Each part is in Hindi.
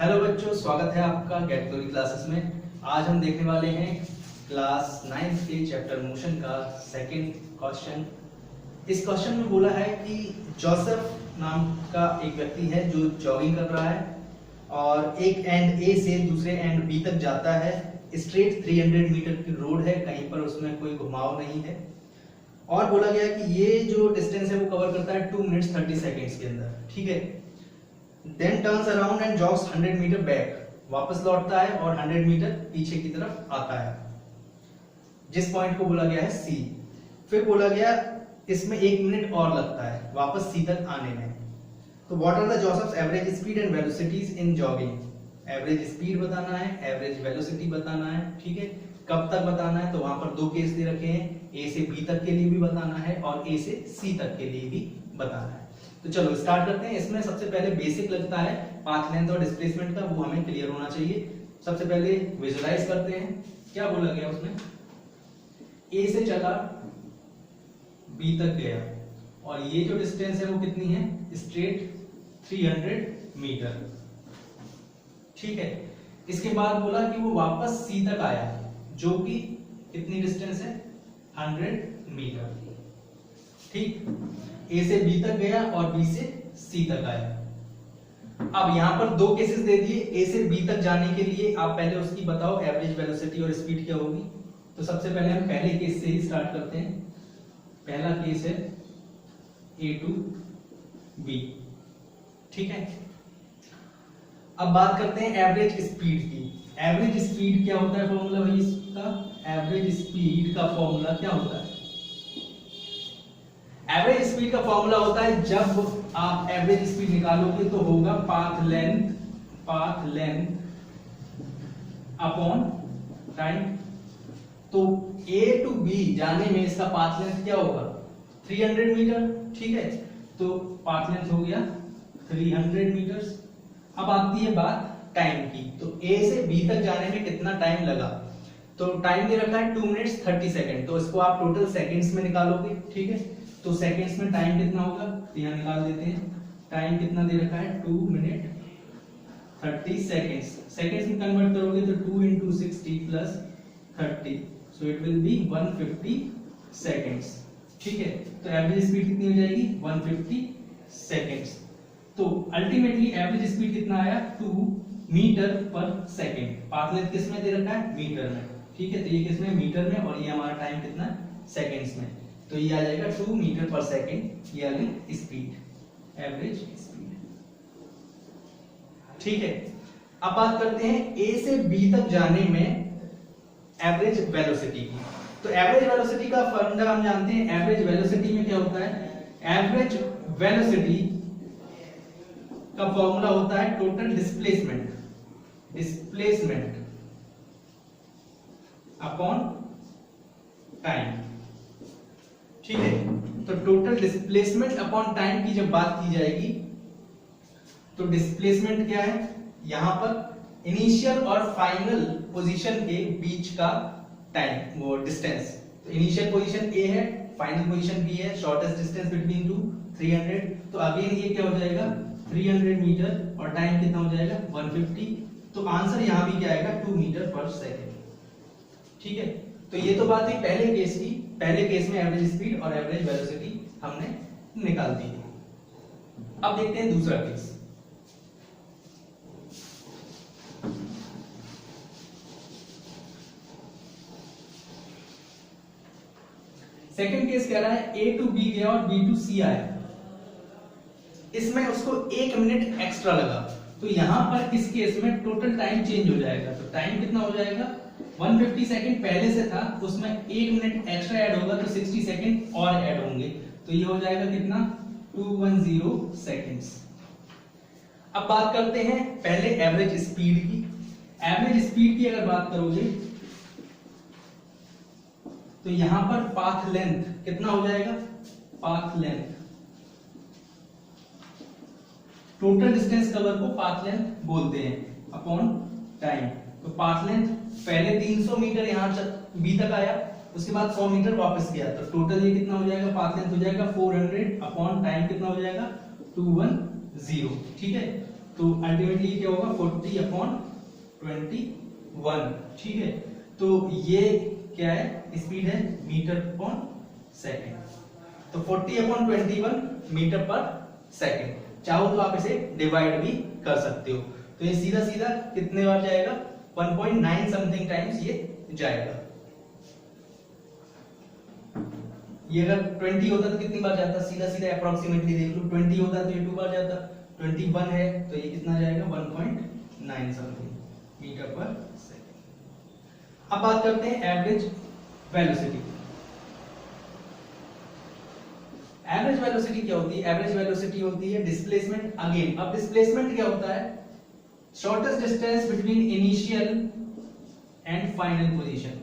हेलो बच्चों, स्वागत है आपका गेट थ्योरी क्लासेस में। आज हम देखने वाले हैं क्लास 9 के चैप्टर मोशन का सेकंड क्वेश्चन। इस क्वेश्चन में बोला है कि जोसेफ नाम का एक व्यक्ति है जो जॉगिंग कर रहा है और एक एंड ए से दूसरे एंड बी तक जाता है। स्ट्रेट 300 मीटर की रोड है, कहीं पर उसमें कोई घुमाव नहीं है और बोला गया कि ये जो डिस्टेंस है वो कवर करता है 2 मिनट्स 30 सेकेंड्स के अंदर। ठीक है, then turns around and jogs 100 meter back, वापस लौटता है और 100 मीटर पीछे की तरफ आता है, जिस पॉइंट को बोला गया है सी। फिर बोला गया इसमें 1 मिनट और लगता है वापस सी तक आने में। तो what are the Joseph's average speed and velocities in jogging. Average speed बताना है, एवरेज वेलोसिटी बताना है। ठीक है, कब तक बताना है, तो वहां पर दो केस दे रखे हैं, ए से बी तक के लिए भी बताना है और ए से सी तक के लिए भी बताना है। तो चलो स्टार्ट करते हैं। इसमें सबसे पहले बेसिक लगता है पाथ लेंथ और डिस्प्लेसमेंट का, वो हमें क्लियर होना चाहिए। सबसे पहले विजुलाइज करते हैं क्या बोला गया उसमें। ए से चला बी तक गया और ये जो डिस्टेंस है वो कितनी है, स्ट्रेट 300 मीटर। ठीक है, इसके बाद बोला कि वो वापस सी तक आया जो कि कितनी डिस्टेंस है, 100 मीटर। ठीक, ए से बी तक गया और बी से सी तक आया। अब यहां पर दो केसेस दे दिए। ए से बी तक जाने के लिए आप पहले उसकी बताओ एवरेज वेलोसिटी और स्पीड क्या होगी। तो सबसे पहले हम पहले केस से ही स्टार्ट करते हैं। पहला केस है ए टू बी। ठीक है, अब बात करते हैं एवरेज स्पीड की। एवरेज स्पीड क्या होता है फॉर्मूला भाई इसका। एवरेज स्पीड का फॉर्मूला क्या होता है। एवरेज स्पीड का फॉर्मूला होता है, जब आप एवरेज स्पीड निकालोगे तो होगा पाथ लेंथ अपॉन टाइम। तो ए टू बी जाने में इसका पाथ लेंथ क्या होगा, 300 मीटर। ठीक है, तो पाथ लेंथ हो गया 300 मीटर्स। अब आती है बात टाइम की। तो ए से बी तक जाने में कितना टाइम लगा, तो टाइम दे रखा है 2 मिनट्स 30 सेकेंड। तो इसको आप टोटल सेकेंड्स में निकालोगे। ठीक है, तो सेकेंड्स में टाइम कितना होगा, तो यहां निकाल देते हैं। टाइम कितना दे रखा है, 2 मिनट 30 सेकेंड्स। सेकेंड्स में कन्वर्ट करोगे तो 2 into 60 plus 30, so it will be 150 seconds। ठीक है, तो एवरेज स्पीड कितनी हो जाएगी, 150 सेकेंड्स। तो अल्टीमेटली एवरेज स्पीड कितना आया, 2 मीटर पर सेकेंड। पाथ लेंथ किस में दे रखा है, मीटर में। ठीक है, तो ये किस में, मीटर में, और ये हमारा टाइम कितना, सेकेंड्स में। तो ये आ जाएगा 2 मीटर पर सेकेंड, ये आ गई स्पीड, एवरेज स्पीड। ठीक है, अब बात करते हैं ए से बी तक जाने में एवरेज वेलोसिटी की। तो एवरेज वेलोसिटी का फॉर्मूला हम जानते हैं। एवरेज वेलोसिटी में क्या होता है, एवरेज वेलोसिटी का फॉर्मूला होता है टोटल डिस्प्लेसमेंट अपॉन टाइम। ठीक है, तो टोटल डिस्प्लेसमेंट अपॉन टाइम की जब बात की जाएगी तो डिस्प्लेसमेंट क्या है, यहां पर इनिशियल और फाइनल पोजीशन के बीच का टाइम, वो डिस्टेंस। तो इनिशियल पोजीशन ए है, फाइनल पोजीशन बी है, शॉर्टेस्ट डिस्टेंस बिटवीन टू 300। तो अगेन ये क्या हो जाएगा, 300 मीटर, और टाइम कितना हो जाएगा, 150। तो आंसर यहां भी क्या आएगा, 2 मीटर पर सेकेंड। ठीक है, तो ये तो बात हुई पहले केस की। पहले केस में एवरेज स्पीड और एवरेज वेलोसिटी हमने निकाल दी। अब देखते हैं दूसरा केस। सेकंड केस कह रहा है ए टू बी गया और बी टू सी आया। इसमें उसको 1 मिनट एक्स्ट्रा लगा। तो यहां पर इस केस में टोटल टाइम चेंज हो जाएगा। तो टाइम कितना हो जाएगा, 150 सेकंड पहले से था, उसमें 1 मिनट एक्स्ट्रा ऐड होगा तो 60 सेकंड और ऐड होंगे। तो ये हो जाएगा कितना, 210 सेकंड्स। अब बात करते हैं पहले एवरेज स्पीड की। एवरेज स्पीड की अगर बात करोगे तो यहां पर पाथ लेंथ कितना हो जाएगा, path length, total distance cover को पाथ लेंथ बोलते हैं, अपॉन टाइम। तो पाथ लेंथ पहले 300 मीटर यहां बी तक आया, उसके बाद 100 मीटर वापस गया, तो टोटल ये कितना हो जाएगा, पाथ लेंथ हो जाएगा 400 अपॉन टाइम कितना हो जाएगा 210। ठीक है, तो अल्टीमेटली क्या होगा 40/21, ठीक है। तो ये क्या है, स्पीड है मीटर पर सेकेंड, तो 40/21 मीटर पर सेकेंड। चाहो तो आप इसे डिवाइड भी कर सकते हो, तो ये सीधा सीधा कितने बार जाएगा, 1.9 समथिंग टाइम्स ये जाएगा। ये अगर 20 होता तो कितनी बार जाता, सीधा सीधा अप्रोक्सीमेटली देख लो, 20 होता तो ये 2 बार जाता, 21 है तो ये कितना जाएगा 1.9 समथिंग मीटर पर सेकेंड। अब बात करते हैं एवरेज वेलोसिटी। एवरेज वेलोसिटी क्या होती है, एवरेज वेलोसिटी होती है डिस्प्लेसमेंट अगेन। अब डिस्प्लेसमेंट क्या होता है, shortest distance between initial and final position.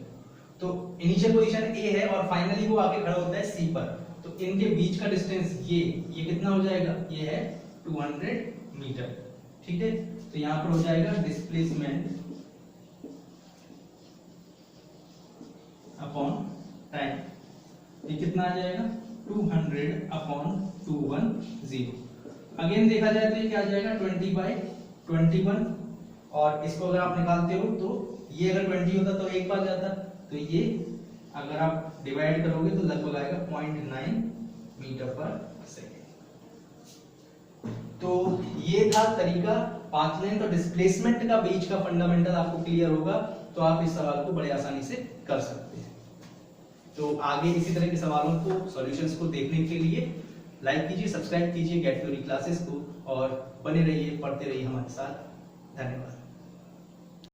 तो इनिशियल पोजीशन ए है और फाइनली वो आके खड़ा होता है सी पर, तो इनके बीच का डिस्टेंस ये कितना हो जाएगा, ये है 200 मीटर, ठीक है। तो यहां पर हो जाएगा डिस्प्लेसमेंट अपॉन टाइम, ये कितना आ जाएगा 200/210। अगेन देखा जाए तो ये क्या आ जाएगा 20/21, और इसको अगर आप निकालते हो तो ये अगर 20 होता तो एक बार जाता, तो ये अगर आप डिवाइड करोगे तो लगभग आएगा 0.9 मीटर पर सेकेंड। तो ये था तरीका पाथ लेंथ और डिस्प्लेसमेंट का बीच का फंडामेंटल आपको क्लियर होगा, तो आप इस सवाल को बड़े आसानी से कर सकते हैं। तो आगे इसी तरह के सवालों को, सॉल्यूशंस को देखने के लिए लाइक कीजिए, सब्सक्राइब कीजिए गेट थ्योरी क्लासेस को, और बने रहिए, पढ़ते रहिए हमारे साथ। धन्यवाद।